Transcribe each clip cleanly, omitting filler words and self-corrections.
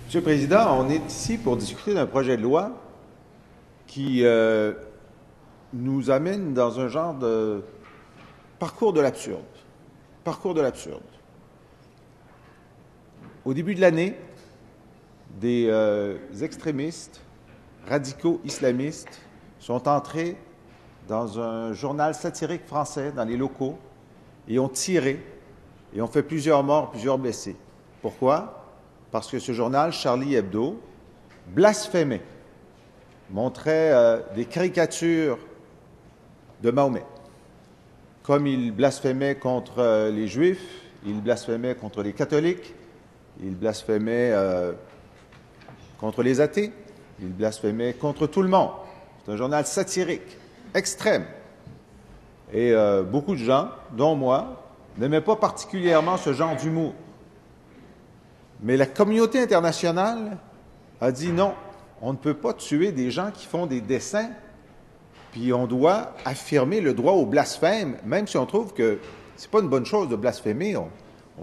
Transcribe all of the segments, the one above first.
Monsieur le Président, on est ici pour discuter d'un projet de loi qui nous amène dans un genre de parcours de l'absurde. Parcours de l'absurde. Au début de l'année, des extrémistes radicaux islamistes sont entrés dans un journal satirique français, dans les locaux, et ont tiré, et ont fait plusieurs morts, plusieurs blessés. Pourquoi? Parce que ce journal, Charlie Hebdo, blasphémait, montrait des caricatures de Mahomet. Comme il blasphémait contre les Juifs, il blasphémait contre les catholiques, il blasphémait contre les athées, il blasphémait contre tout le monde. C'est un journal satirique, extrême. Et beaucoup de gens, dont moi, n'aimaient pas particulièrement ce genre d'humour. Mais la communauté internationale a dit non, on ne peut pas tuer des gens qui font des dessins, puis on doit affirmer le droit au blasphème, même si on trouve que c'est pas une bonne chose de blasphémer. On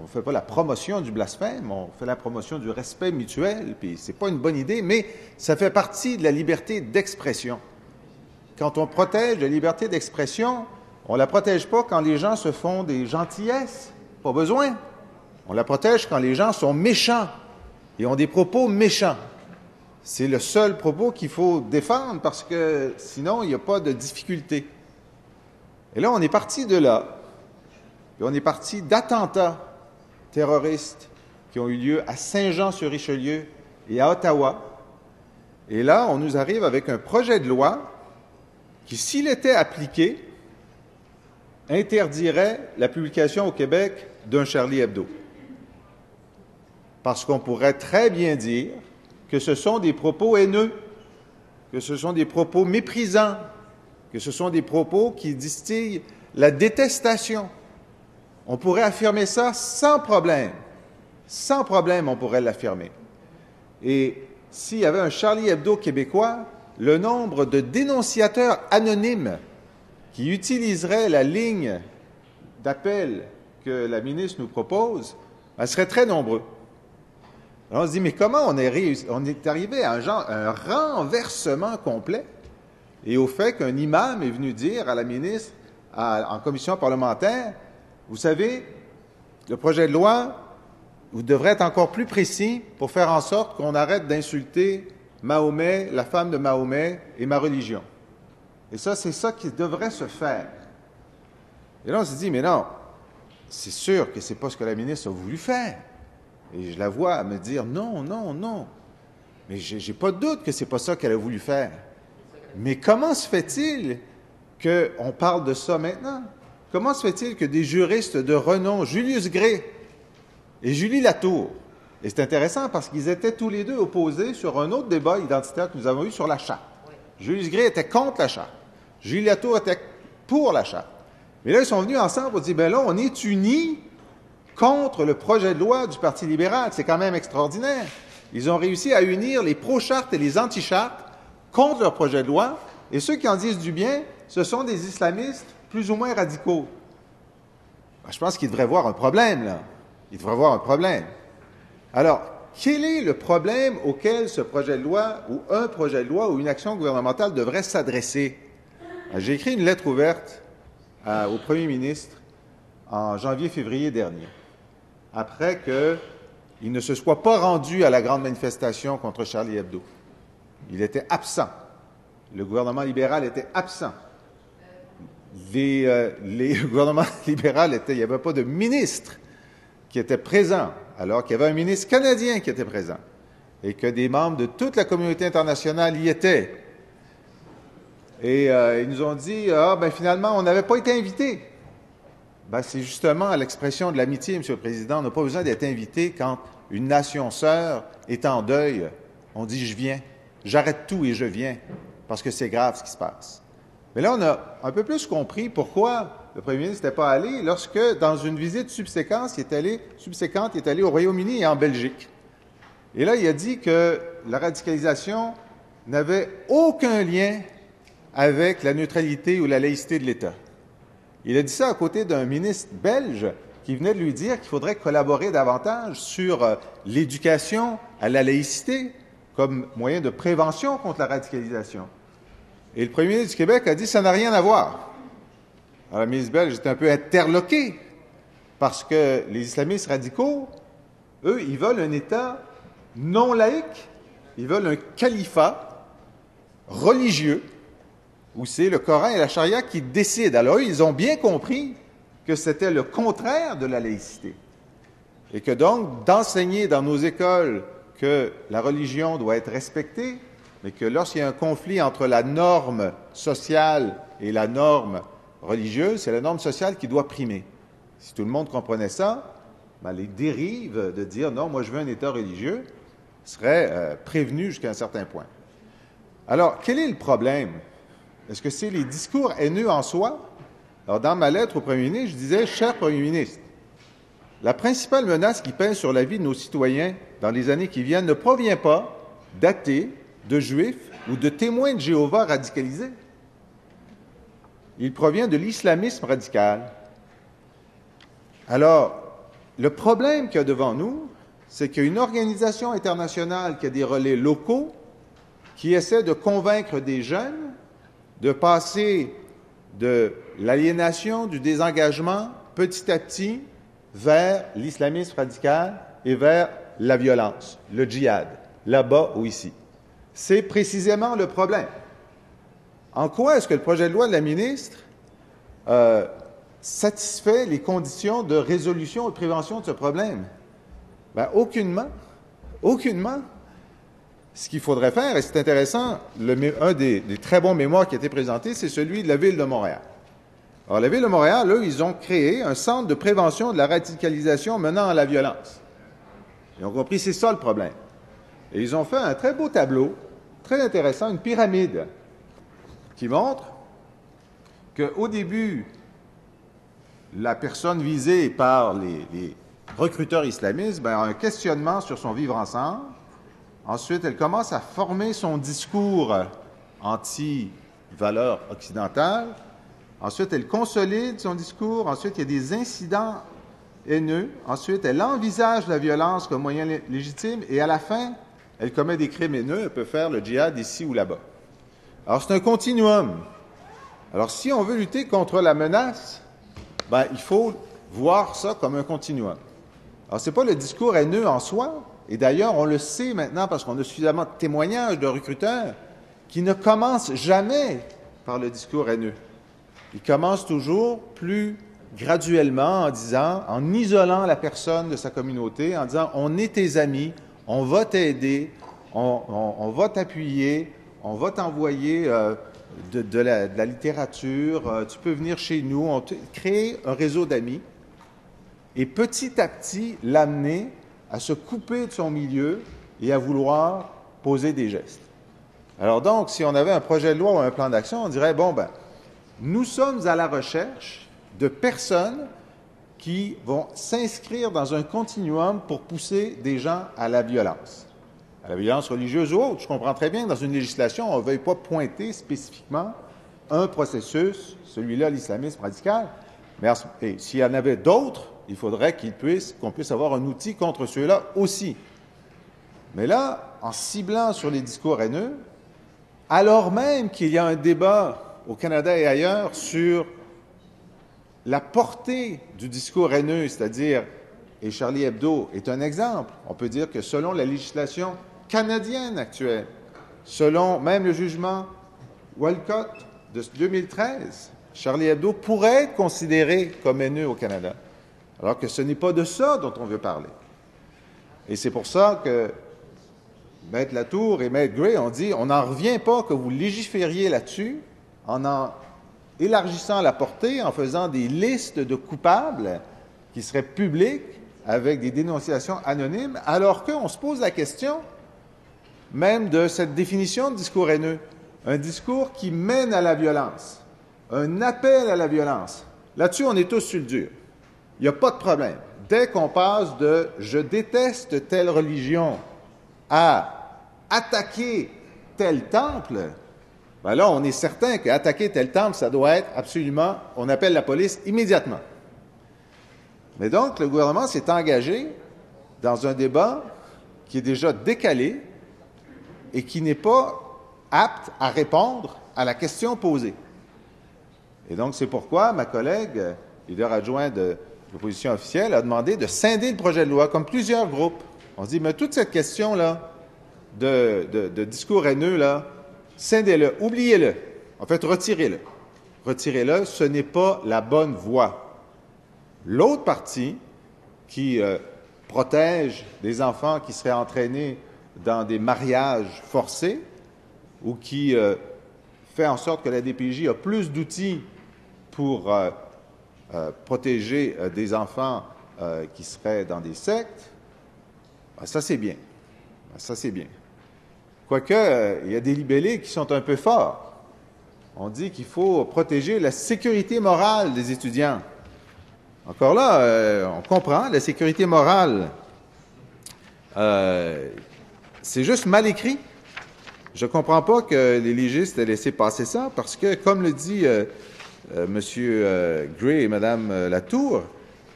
ne fait pas la promotion du blasphème, on fait la promotion du respect mutuel, puis c'est pas une bonne idée, mais ça fait partie de la liberté d'expression. Quand on protège la liberté d'expression, on la protège pas quand les gens se font des gentillesses, pas besoin. On la protège quand les gens sont méchants et ont des propos méchants. C'est le seul propos qu'il faut défendre parce que sinon, il n'y a pas de difficulté. Et là, on est parti de là. Et on est parti d'attentats terroristes qui ont eu lieu à Saint-Jean-sur-Richelieu et à Ottawa. Et là, on nous arrive avec un projet de loi qui, s'il était appliqué, interdirait la publication au Québec d'un Charlie Hebdo. Parce qu'on pourrait très bien dire que ce sont des propos haineux, que ce sont des propos méprisants, que ce sont des propos qui distillent la détestation. On pourrait affirmer ça sans problème. Sans problème, on pourrait l'affirmer. Et s'il y avait un Charlie Hebdo québécois, le nombre de dénonciateurs anonymes qui utiliseraient la ligne d'appel que la ministre nous propose, serait très nombreux. Alors on se dit, mais comment on est arrivé à un renversement complet et au fait qu'un imam est venu dire à la ministre en commission parlementaire, vous savez, le projet de loi, vous devrez être encore plus précis pour faire en sorte qu'on arrête d'insulter Mahomet, la femme de Mahomet et ma religion. Et ça, c'est ça qui devrait se faire. Et là, on se dit, mais non, c'est sûr que c'est pas ce que la ministre a voulu faire. Et je la vois me dire non, non, non. Mais j'ai pas de doute que c'est pas ça qu'elle a voulu faire. Mais comment se fait-il qu'on parle de ça maintenant? Comment se fait-il que des juristes de renom, Julius Gray et Julie Latour, et c'est intéressant parce qu'ils étaient tous les deux opposés sur un autre débat identitaire que nous avons eu sur la charte. Julius Gray était contre la charte. Julie Latour était pour la charte. Mais là, ils sont venus ensemble pour dire, ben là, on est unis contre le projet de loi du Parti libéral. C'est quand même extraordinaire. Ils ont réussi à unir les pro-chartes et les anti-chartes contre leur projet de loi, et ceux qui en disent du bien, ce sont des islamistes plus ou moins radicaux. Ben, je pense qu'ils devraient voir un problème, là. Ils devraient voir un problème. Alors, quel est le problème auquel ce projet de loi, ou un projet de loi, ou une action gouvernementale devrait s'adresser? J'ai écrit une lettre ouverte au premier ministre en janvier-février dernier, après qu'il ne se soit pas rendu à la grande manifestation contre Charlie Hebdo. Il était absent. Le gouvernement libéral était absent. Le gouvernement libéral il n'y avait pas de ministre qui était présent, alors qu'il y avait un ministre canadien qui était présent, et que des membres de toute la communauté internationale y étaient. Et ils nous ont dit, finalement, on n'avait pas été invités. C'est justement à l'expression de l'amitié, M. le Président. On n'a pas besoin d'être invité quand une nation sœur est en deuil. On dit, je viens, j'arrête tout et je viens, parce que c'est grave ce qui se passe. Mais là, on a un peu plus compris pourquoi le premier ministre n'était pas allé lorsque, dans une visite subséquente, il est allé au Royaume-Uni et en Belgique. Et là, il a dit que la radicalisation n'avait aucun lien avec la neutralité ou la laïcité de l'État. Il a dit ça à côté d'un ministre belge qui venait de lui dire qu'il faudrait collaborer davantage sur l'éducation à la laïcité comme moyen de prévention contre la radicalisation. Et le premier ministre du Québec a dit « ça n'a rien à voir ». Alors la ministre belge était un peu interloquée parce que les islamistes radicaux, eux, ils veulent un État non laïque, ils veulent un califat religieux où c'est le Coran et la charia qui décident. Alors eux, ils ont bien compris que c'était le contraire de la laïcité et que donc d'enseigner dans nos écoles que la religion doit être respectée, mais que lorsqu'il y a un conflit entre la norme sociale et la norme religieuse, c'est la norme sociale qui doit primer. Si tout le monde comprenait ça, ben les dérives de dire « non, moi je veux un État religieux » seraient prévenues jusqu'à un certain point. Alors, quel est le problème? Est-ce que c'est les discours haineux en soi? Alors, dans ma lettre au Premier ministre, je disais « Cher Premier ministre, la principale menace qui pèse sur la vie de nos citoyens dans les années qui viennent ne provient pas d'athées, de juifs ou de témoins de Jéhovah radicalisés. Il provient de l'islamisme radical. » Alors, le problème qu'il y a devant nous, c'est qu'il y a une organisation internationale qui a des relais locaux qui essaie de convaincre des jeunes de passer de l'aliénation, du désengagement, petit à petit, vers l'islamisme radical et vers la violence, le djihad, là-bas ou ici. C'est précisément le problème. En quoi est-ce que le projet de loi de la ministre satisfait les conditions de résolution et de prévention de ce problème? Bien, aucunement. Aucunement. Ce qu'il faudrait faire, et c'est intéressant, un des très bons mémoires qui a été présenté, c'est celui de la Ville de Montréal. Alors, la Ville de Montréal, là, ils ont créé un centre de prévention de la radicalisation menant à la violence. Ils ont compris, c'est ça le problème. Et ils ont fait un très beau tableau, très intéressant, une pyramide, qui montre qu'au début, la personne visée par les recruteurs islamistes a un questionnement sur son vivre ensemble. Ensuite, elle commence à former son discours anti-valeurs occidentales. Ensuite, elle consolide son discours. Ensuite, il y a des incidents haineux. Ensuite, elle envisage la violence comme moyen légitime. Et à la fin, elle commet des crimes haineux. Elle peut faire le djihad ici ou là-bas. Alors, c'est un continuum. Alors, si on veut lutter contre la menace, il faut voir ça comme un continuum. Alors, ce n'est pas le discours haineux en soi. Et d'ailleurs, on le sait maintenant parce qu'on a suffisamment de témoignages de recruteurs qui ne commencent jamais par le discours haineux. Ils commencent toujours plus graduellement en isolant la personne de sa communauté, en disant « on est tes amis, on va t'aider, on va t'appuyer, on va t'envoyer de la littérature, tu peux venir chez nous », on crée un réseau d'amis et petit à petit l'amener à se couper de son milieu et à vouloir poser des gestes. Alors donc, si on avait un projet de loi ou un plan d'action, on dirait, nous sommes à la recherche de personnes qui vont s'inscrire dans un continuum pour pousser des gens à la violence religieuse ou autre. Je comprends très bien que dans une législation, on ne veuille pas pointer spécifiquement un processus, celui-là, l'islamisme radical, mais s'il y en avait d'autres, il faudrait qu'on puisse avoir un outil contre ceux-là aussi. Mais là, en ciblant sur les discours haineux, alors même qu'il y a un débat au Canada et ailleurs sur la portée du discours haineux, c'est-à-dire, et Charlie Hebdo est un exemple, on peut dire que selon la législation canadienne actuelle, selon même le jugement Walcott de 2013, Charlie Hebdo pourrait être considéré comme haineux au Canada. Alors que ce n'est pas de ça dont on veut parler. Et c'est pour ça que Maître Latour et Maître Gray ont dit on n'en revient pas que vous légifériez là-dessus en élargissant la portée, en faisant des listes de coupables qui seraient publiques avec des dénonciations anonymes, alors qu'on se pose la question même de cette définition de discours haineux. Un discours qui mène à la violence, un appel à la violence. Là-dessus, on est tous sur le dur. Il n'y a pas de problème. Dès qu'on passe de « je déteste telle religion » à « attaquer tel temple », là, on est certain qu'attaquer tel temple, ça doit être absolument, on appelle la police immédiatement. Mais donc, le gouvernement s'est engagé dans un débat qui est déjà décalé et qui n'est pas apte à répondre à la question posée. Et donc, c'est pourquoi ma collègue, leader adjoint de l'opposition officielle, a demandé de scinder le projet de loi, comme plusieurs groupes. On se dit, mais toute cette question-là de discours haineux, là, scindez-le, oubliez-le. En fait, retirez-le. Retirez-le, ce n'est pas la bonne voie. L'autre partie, qui protège des enfants qui seraient entraînés dans des mariages forcés ou qui fait en sorte que la DPJ a plus d'outils pour protéger des enfants qui seraient dans des sectes, ben, ça c'est bien. Ben, ça c'est bien. Quoique, il y a des libellés qui sont un peu forts. On dit qu'il faut protéger la sécurité morale des étudiants. Encore là, on comprend, la sécurité morale, c'est juste mal écrit. Je ne comprends pas que les légistes aient laissé passer ça, parce que, comme le dit M. Gray et Mme Latour,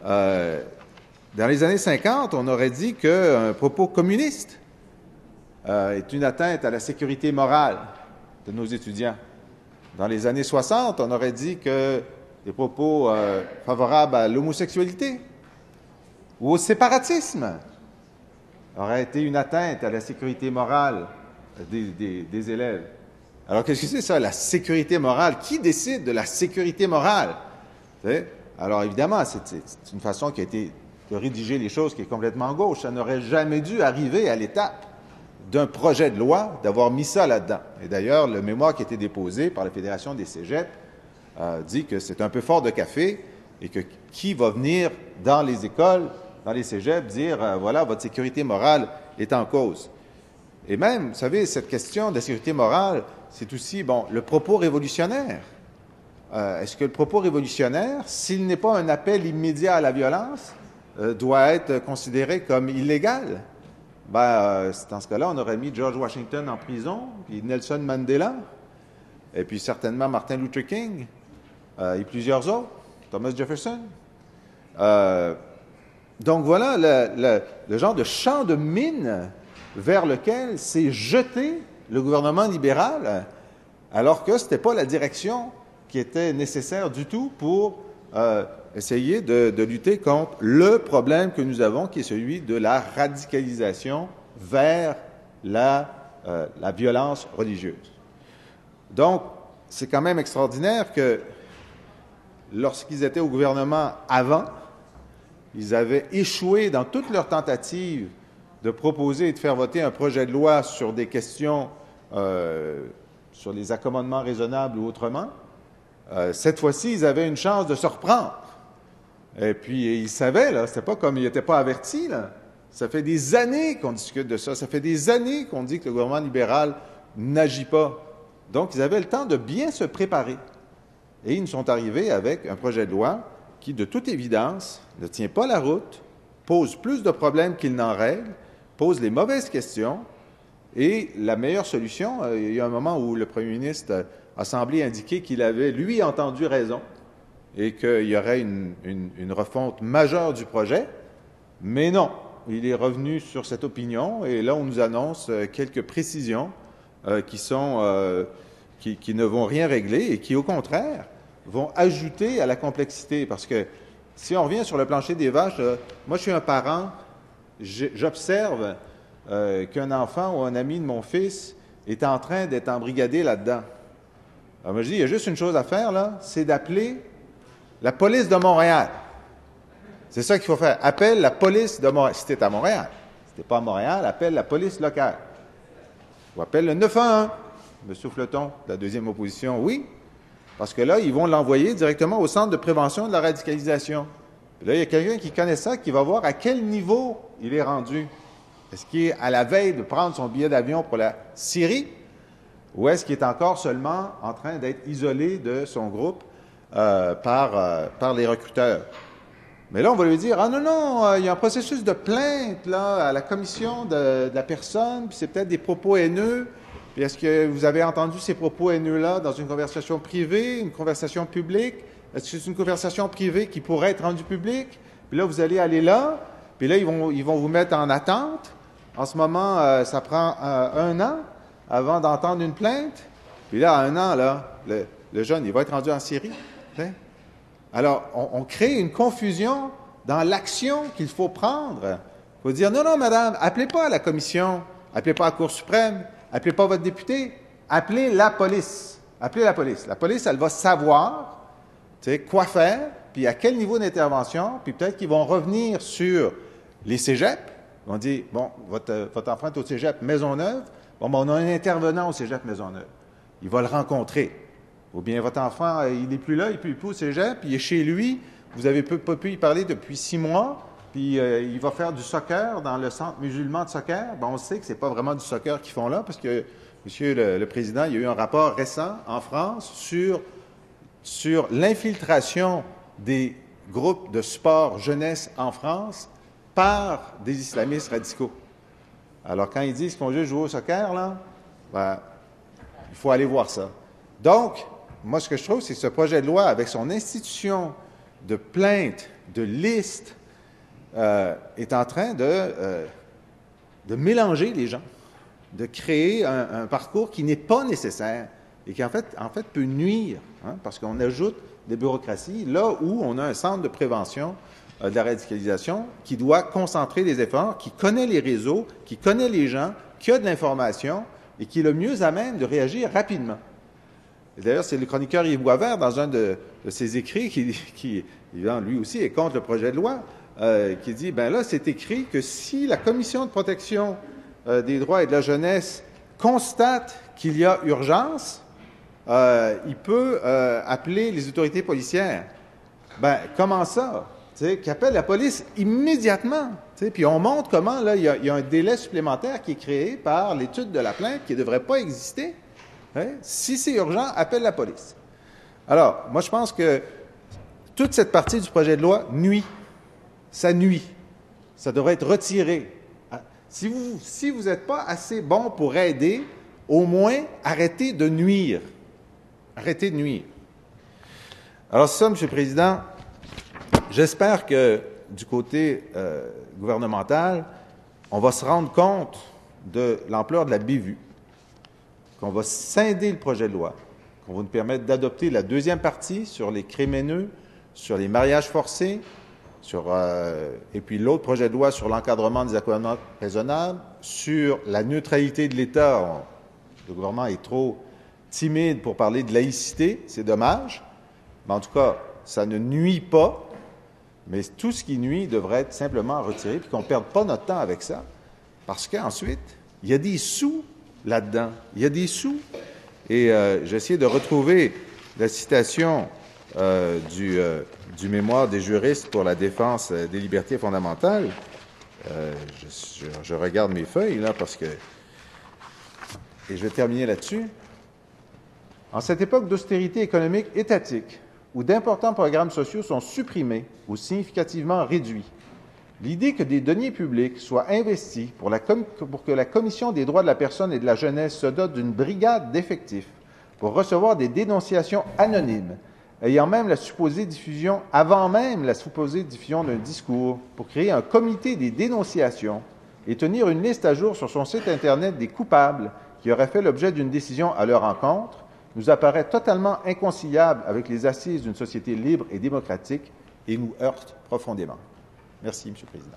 dans les années 50, on aurait dit qu'un propos communiste est une atteinte à la sécurité morale de nos étudiants. Dans les années 60, on aurait dit que des propos favorables à l'homosexualité ou au séparatisme auraient été une atteinte à la sécurité morale des élèves. Alors, qu'est-ce que c'est ça, la sécurité morale? Qui décide de la sécurité morale? Alors, évidemment, c'est une façon qui a été de rédiger les choses qui est complètement gauche. Ça n'aurait jamais dû arriver à l'étape d'un projet de loi d'avoir mis ça là-dedans. Et d'ailleurs, le mémoire qui a été déposé par la Fédération des cégeps dit que c'est un peu fort de café et que qui va venir dans les écoles, dans les cégeps, dire voilà, votre sécurité morale est en cause. Et même, vous savez, cette question de la sécurité morale, c'est aussi, bon, le propos révolutionnaire. Est-ce que le propos révolutionnaire, s'il n'est pas un appel immédiat à la violence, doit être considéré comme illégal? Dans ce cas-là, on aurait mis George Washington en prison, puis Nelson Mandela, et puis certainement Martin Luther King, et plusieurs autres, Thomas Jefferson. Donc voilà le genre de champ de mine vers lequel s'est jeté le gouvernement libéral, alors que ce n'était pas la direction qui était nécessaire du tout pour essayer de lutter contre le problème que nous avons, qui est celui de la radicalisation vers la violence religieuse. Donc, c'est quand même extraordinaire que lorsqu'ils étaient au gouvernement avant, ils avaient échoué dans toutes leurs tentatives de proposer et de faire voter un projet de loi sur des questions, sur les accommodements raisonnables ou autrement. Cette fois-ci, ils avaient une chance de se reprendre. Et puis, ils savaient, là, c'était pas comme ils n'étaient pas avertis, là. Ça fait des années qu'on discute de ça. Ça fait des années qu'on dit que le gouvernement libéral n'agit pas. Donc, ils avaient le temps de bien se préparer. Et ils nous sont arrivés avec un projet de loi qui, de toute évidence, ne tient pas la route, pose plus de problèmes qu'il n'en règle, pose les mauvaises questions. Et la meilleure solution, il y a un moment où le premier ministre a semblé indiquer qu'il avait, lui, entendu raison et qu'il y aurait une refonte majeure du projet, mais non, il est revenu sur cette opinion et là, on nous annonce quelques précisions qui ne vont rien régler et qui, au contraire, vont ajouter à la complexité. Parce que si on revient sur le plancher des vaches, moi, je suis un parent, j'observe qu'un enfant ou un ami de mon fils est en train d'être embrigadé là-dedans. Alors, moi, je dis, il y a juste une chose à faire, là, c'est d'appeler la police de Montréal. C'est ça qu'il faut faire. Appelle la police de Montréal. Si tu es à Montréal. Si tu n'es pas à Montréal, appelle la police locale. Ou appelle le 911. M. Souffleton, de la deuxième opposition, oui. Parce que là, ils vont l'envoyer directement au Centre de prévention de la radicalisation. Puis là, il y a quelqu'un qui connaît ça, qui va voir à quel niveau il est rendu. Est-ce qu'il est à la veille de prendre son billet d'avion pour la Syrie? Ou est-ce qu'il est encore seulement en train d'être isolé de son groupe par les recruteurs? Mais là, on va lui dire, ah non, il y a un processus de plainte là à la commission de la personne, puis c'est peut-être des propos haineux. Puis est-ce que vous avez entendu ces propos haineux-là dans une conversation privée, une conversation publique? Est-ce que c'est une conversation privée qui pourrait être rendue publique? Puis là, vous allez aller là, puis là, ils vont vous mettre en attente. En ce moment, ça prend 1 an avant d'entendre une plainte. Puis là, à 1 an, là, le jeune, il va être rendu en Syrie. T'sais? Alors, on crée une confusion dans l'action qu'il faut prendre. Il faut dire, non, non, madame, appelez pas la commission, appelez pas la Cour suprême, appelez pas votre député, appelez la police. Appelez la police. La police, elle va savoir quoi faire, puis à quel niveau d'intervention, puis peut-être qu'ils vont revenir sur les cégeps. Ils vont dire, bon, votre enfant est au cégep Maisonneuve, bon, ben, on a un intervenant au cégep Maisonneuve. Il va le rencontrer. Ou bien votre enfant, il n'est plus là, il n'est plus au cégep, il est chez lui, vous n'avez pas pu y parler depuis 6 mois, puis il va faire du soccer dans le centre musulman de soccer. Bon, on sait que ce n'est pas vraiment du soccer qu'ils font là, parce que, Monsieur le Président, il y a eu un rapport récent en France sur l'infiltration des groupes de sport jeunesse en France par des islamistes radicaux. Alors, quand ils disent qu'on veut jouer au soccer, là, ben, il faut aller voir ça. Donc, moi, ce que je trouve, c'est que ce projet de loi, avec son institution de plainte, de liste, est en train de mélanger les gens, de créer un parcours qui n'est pas nécessaire et qui, en fait peut nuire, parce qu'on ajoute des bureaucraties là où on a un centre de prévention de la radicalisation qui doit concentrer les efforts, qui connaît les réseaux, qui connaît les gens, qui a de l'information et qui est le mieux à même de réagir rapidement. D'ailleurs, c'est le chroniqueur Yves Boisvert, dans un de ses écrits, qui lui aussi est contre le projet de loi, qui dit, ben là, c'est écrit que si la Commission de protection des droits et de la jeunesse constate qu'il y a urgence, il peut appeler les autorités policières. Ben, comment ça? Qu'il appelle la police immédiatement. Puis on montre comment, là, il y a un délai supplémentaire qui est créé par l'étude de la plainte qui ne devrait pas exister. Si c'est urgent, appelle la police. Alors, moi, je pense que toute cette partie du projet de loi nuit. Ça nuit. Ça devrait être retiré. Si vous n'êtes pas assez bon pour aider, au moins, arrêtez de nuire. Arrêtez de nuire. Alors, c'est ça, M. le Président. J'espère que du côté gouvernemental, on va se rendre compte de l'ampleur de la bévue, qu'on va scinder le projet de loi, qu'on va nous permettre d'adopter la deuxième partie sur les crimes haineux, sur les mariages forcés, et puis l'autre projet de loi sur l'encadrement des accommodements raisonnables, sur la neutralité de l'État. Le gouvernement est trop timide pour parler de laïcité, c'est dommage, mais en tout cas, ça ne nuit pas, mais tout ce qui nuit devrait être simplement retiré, puis qu'on ne perde pas notre temps avec ça, parce qu'ensuite, il y a des sous là-dedans. Il y a des sous. Et j'ai essayé de retrouver la citation du mémoire des juristes pour la défense des libertés fondamentales. Je regarde mes feuilles, là, parce que... Et je vais terminer là-dessus. En cette époque d'austérité économique étatique, où d'importants programmes sociaux sont supprimés ou significativement réduits, l'idée que des deniers publics soient investis pour que la Commission des droits de la personne et de la jeunesse se dote d'une brigade d'effectifs pour recevoir des dénonciations anonymes, avant même la supposée diffusion d'un discours, pour créer un comité des dénonciations et tenir une liste à jour sur son site Internet des coupables qui auraient fait l'objet d'une décision à leur encontre, nous apparaît totalement inconciliable avec les assises d'une société libre et démocratique et nous heurte profondément. Merci, M. le Président.